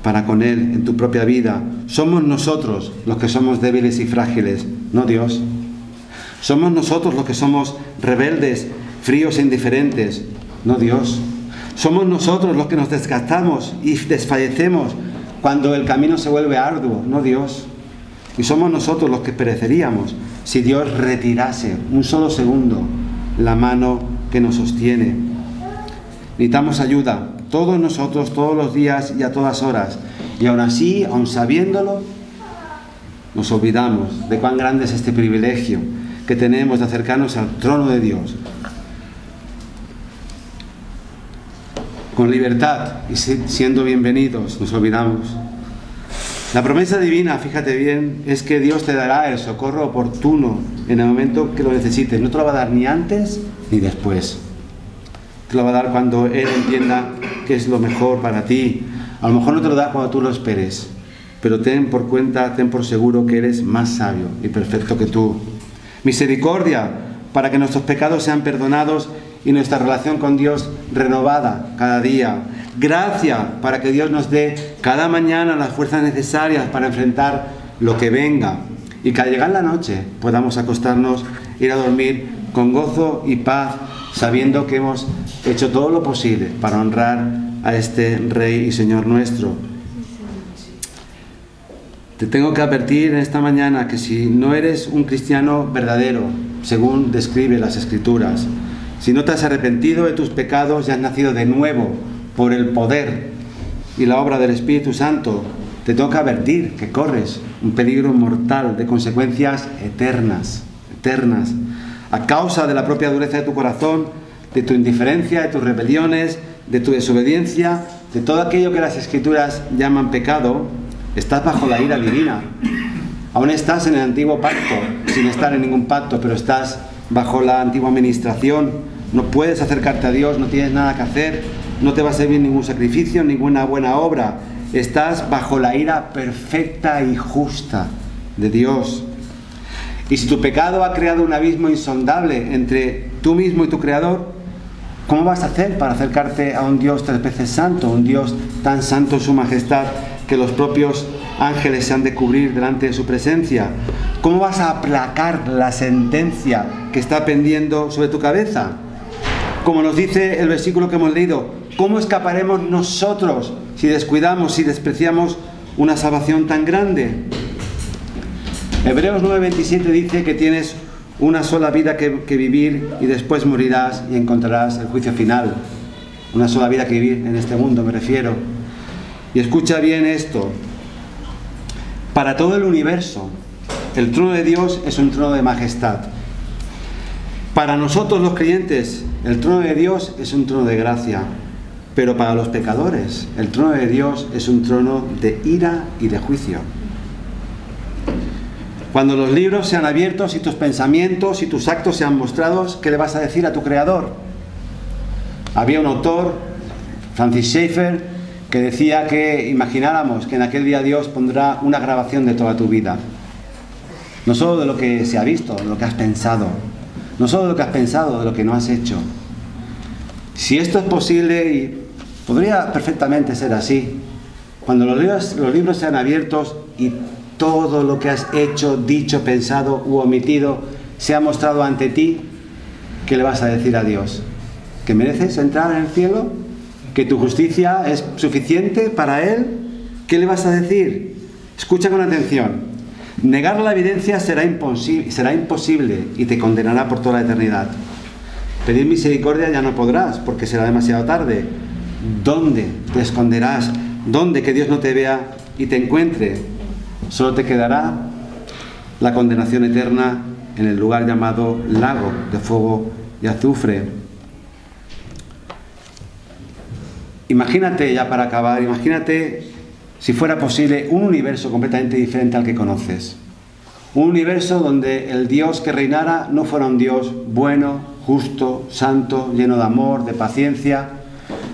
para con Él en tu propia vida. Somos nosotros los que somos débiles y frágiles, no Dios. Somos nosotros los que somos rebeldes, fríos e indiferentes, no Dios. Somos nosotros los que nos desgastamos y desfallecemos cuando el camino se vuelve arduo, no Dios. Y somos nosotros los que pereceríamos si Dios retirase un solo segundo la mano que nos sostiene. Necesitamos ayuda, todos nosotros, todos los días y a todas horas. Y aún así, aún sabiéndolo, nos olvidamos de cuán grande es este privilegio que tenemos de acercarnos al trono de Dios con libertad y siendo bienvenidos. Nos olvidamos. La promesa divina, fíjate bien, es que Dios te dará el socorro oportuno en el momento que lo necesites. No te lo va a dar ni antes ni después. Te lo va a dar cuando Él entienda que es lo mejor para ti. A lo mejor no te lo da cuando tú lo esperes, pero ten por cuenta, ten por seguro que Él es más sabio y perfecto que tú. Misericordia para que nuestros pecados sean perdonados y nuestra relación con Dios renovada cada día. Gracia para que Dios nos dé cada mañana las fuerzas necesarias para enfrentar lo que venga y que al llegar la noche podamos acostarnos, ir a dormir con gozo y paz, sabiendo que hemos hecho todo lo posible para honrar a este Rey y Señor nuestro. Te tengo que advertir en esta mañana que si no eres un cristiano verdadero, según describe las Escrituras, si no te has arrepentido de tus pecados y has nacido de nuevo por el poder y la obra del Espíritu Santo, te tengo que advertir que corres un peligro mortal de consecuencias eternas, a causa de la propia dureza de tu corazón, de tu indiferencia, de tus rebeliones, de tu desobediencia, de todo aquello que las Escrituras llaman pecado. Estás bajo la ira divina. Aún estás en el antiguo pacto, sin estar en ningún pacto, pero estás bajo la antigua administración. No puedes acercarte a Dios, no tienes nada que hacer, no te va a servir ningún sacrificio, ninguna buena obra. Estás bajo la ira perfecta y justa de Dios. Y si tu pecado ha creado un abismo insondable entre tú mismo y tu Creador, ¿cómo vas a hacer para acercarte a un Dios 3 veces santo, un Dios tan santo en su majestad que los propios ángeles se han de cubrir delante de su presencia? ¿Cómo vas a aplacar la sentencia que está pendiendo sobre tu cabeza? Como nos dice el versículo que hemos leído, ¿cómo escaparemos nosotros si descuidamos, si despreciamos una salvación tan grande? Hebreos 9:27 dice que tienes una sola vida que vivir y después morirás y encontrarás el juicio final. Una sola vida que vivir en este mundo, me refiero. Y escucha bien esto. Para todo el universo, el trono de Dios es un trono de majestad. Para nosotros los creyentes, el trono de Dios es un trono de gracia. Pero para los pecadores, el trono de Dios es un trono de ira y de juicio. Cuando los libros sean abiertos y tus pensamientos y tus actos sean mostrados, ¿qué le vas a decir a tu Creador? Había un autor, Francis Schaeffer, que decía que imagináramos que en aquel día Dios pondrá una grabación de toda tu vida. No solo de lo que se ha visto, de lo que has pensado. No solo de lo que has pensado, de lo que no has hecho. Si esto es posible, y podría perfectamente ser así, cuando los libros sean abiertos y todo lo que has hecho, dicho, pensado u omitido se ha mostrado ante ti, ¿qué le vas a decir a Dios? ¿Que mereces entrar en el cielo? ¿Que tu justicia es suficiente para Él? ¿Qué le vas a decir? Escucha con atención. Negar la evidencia será imposible y te condenará por toda la eternidad. Pedir misericordia ya no podrás porque será demasiado tarde. ¿Dónde te esconderás? ¿Dónde que Dios no te vea y te encuentre? Solo te quedará la condenación eterna en el lugar llamado lago de fuego y azufre. Imagínate, ya para acabar, imagínate si fuera posible un universo completamente diferente al que conoces. Un universo donde el Dios que reinara no fuera un Dios bueno, justo, santo, lleno de amor, de paciencia,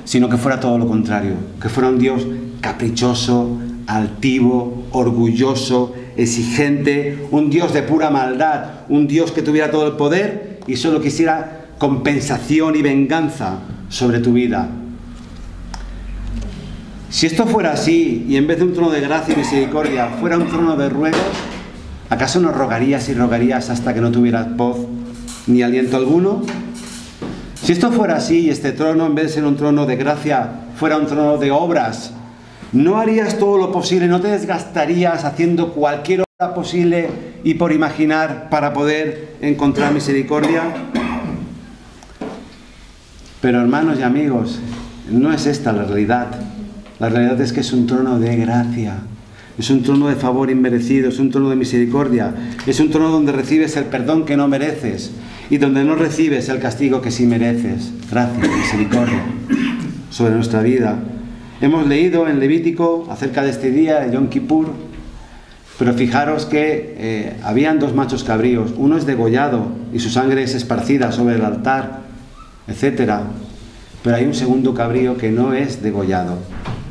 sino que fuera todo lo contrario, que fuera un Dios caprichoso, altivo, orgulloso, exigente, un Dios de pura maldad, un Dios que tuviera todo el poder y solo quisiera compensación y venganza sobre tu vida. Si esto fuera así, y en vez de un trono de gracia y misericordia fuera un trono de ruegos, ¿acaso no rogarías y rogarías hasta que no tuvieras voz ni aliento alguno? Si esto fuera así y este trono, en vez de ser un trono de gracia, fuera un trono de obras, ¿no harías todo lo posible, no te desgastarías haciendo cualquier obra posible y por imaginar para poder encontrar misericordia? Pero hermanos y amigos, no es esta la realidad. La realidad es que es un trono de gracia, es un trono de favor inmerecido, es un trono de misericordia, es un trono donde recibes el perdón que no mereces y donde no recibes el castigo que sí mereces. Gracia, misericordia sobre nuestra vida. Hemos leído en Levítico acerca de este día de Yom Kippur, pero fijaros que habían dos machos cabríos, uno es degollado y su sangre es esparcida sobre el altar, etc. Pero hay un segundo cabrío que no es degollado.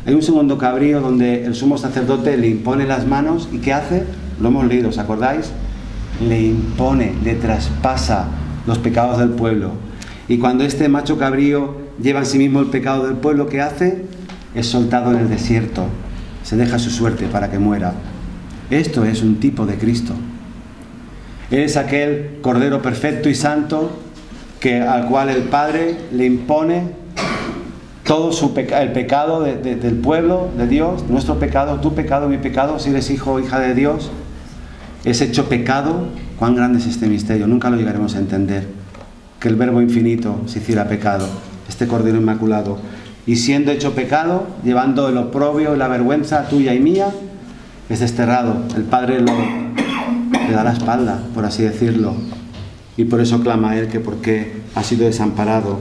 Hay un segundo cabrío donde el sumo sacerdote le impone las manos y ¿qué hace? Lo hemos leído, ¿os acordáis? Le impone, le traspasa los pecados del pueblo. Y cuando este macho cabrío lleva en sí mismo el pecado del pueblo, ¿qué hace? Es soltado en el desierto, se deja su suerte para que muera. Esto es un tipo de Cristo. Es aquel Cordero perfecto y santo al cual el Padre le impone todo el pecado del pueblo de Dios, nuestro pecado, tu pecado, mi pecado, si eres hijo o hija de Dios, es hecho pecado. Cuán grande es este misterio, nunca lo llegaremos a entender, que el Verbo infinito se hiciera pecado, este Cordero Inmaculado, y siendo hecho pecado, llevando el oprobio y la vergüenza tuya y mía, es desterrado. El Padre le da la espalda, por así decirlo, y por eso clama a Él que porque ha sido desamparado.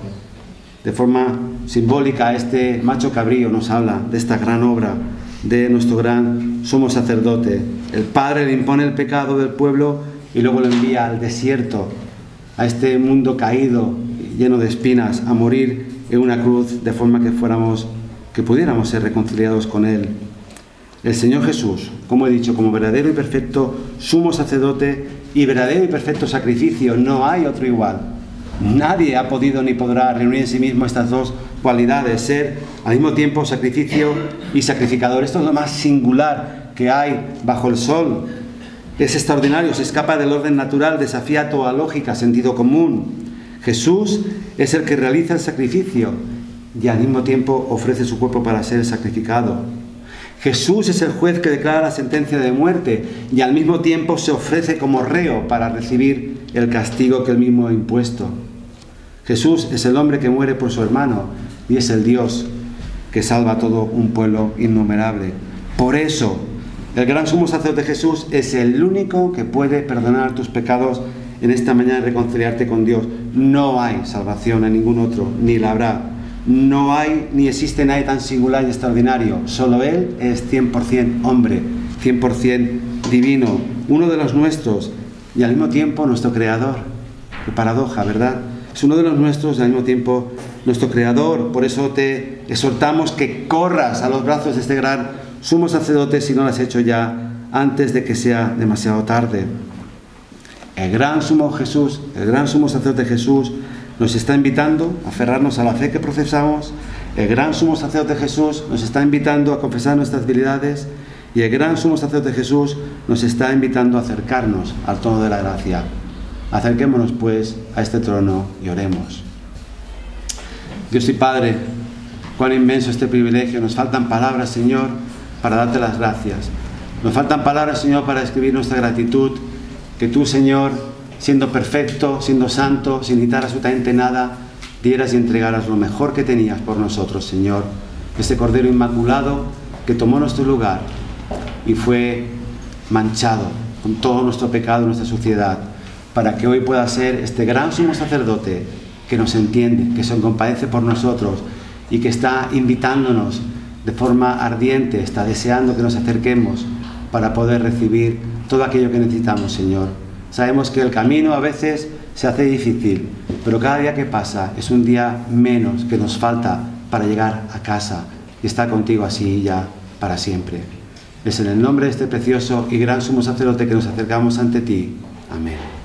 De forma simbólica, este macho cabrío nos habla de esta gran obra de nuestro gran sumo sacerdote. El Padre le impone el pecado del pueblo y luego lo envía al desierto, a este mundo caído, lleno de espinas, a morir en una cruz, de forma que pudiéramos ser reconciliados con Él. El Señor Jesús, como he dicho, como verdadero y perfecto sumo sacerdote y verdadero y perfecto sacrificio, no hay otro igual. Nadie ha podido ni podrá reunir en sí mismo estas dos cualidades, ser al mismo tiempo sacrificio y sacrificador. Esto es lo más singular que hay bajo el sol. Es extraordinario, se escapa del orden natural, desafía toda lógica, sentido común. Jesús es el que realiza el sacrificio y al mismo tiempo ofrece su cuerpo para ser sacrificado. Jesús es el juez que declara la sentencia de muerte y al mismo tiempo se ofrece como reo para recibir el castigo que él mismo ha impuesto. Jesús es el hombre que muere por su hermano y es el Dios que salva a todo un pueblo innumerable. Por eso, el gran sumo sacerdote Jesús es el único que puede perdonar tus pecados en esta mañana y reconciliarte con Dios. No hay salvación en ningún otro, ni la habrá. No hay ni existe nadie tan singular y extraordinario. Solo Él es 100% hombre, 100% divino, uno de los nuestros y al mismo tiempo nuestro creador. Qué paradoja, ¿verdad? Es uno de los nuestros y al mismo tiempo nuestro creador. Por eso te exhortamos que corras a los brazos de este gran sumo sacerdote si no lo has hecho ya, antes de que sea demasiado tarde. El gran sumo sacerdote Jesús nos está invitando a aferrarnos a la fe que profesamos. El gran sumo sacerdote Jesús nos está invitando a confesar nuestras debilidades y el gran sumo sacerdote Jesús nos está invitando a acercarnos al trono de la gracia. Acerquémonos pues a este trono y oremos. Dios y Padre, cuán inmenso este privilegio. Nos faltan palabras, Señor, para darte las gracias. Nos faltan palabras, Señor, para escribir nuestra gratitud, que tú, Señor, siendo perfecto, siendo santo, sin necesitar absolutamente nada, dieras y entregaras lo mejor que tenías por nosotros, Señor. Ese Cordero Inmaculado que tomó nuestro lugar y fue manchado con todo nuestro pecado y nuestra suciedad, para que hoy pueda ser este gran sumo sacerdote que nos entiende, que se compadece por nosotros y que está invitándonos de forma ardiente, está deseando que nos acerquemos para poder recibir todo aquello que necesitamos, Señor. Sabemos que el camino a veces se hace difícil, pero cada día que pasa es un día menos que nos falta para llegar a casa y estar contigo así ya para siempre. Es en el nombre de este precioso y gran sumo sacerdote que nos acercamos ante ti. Amén.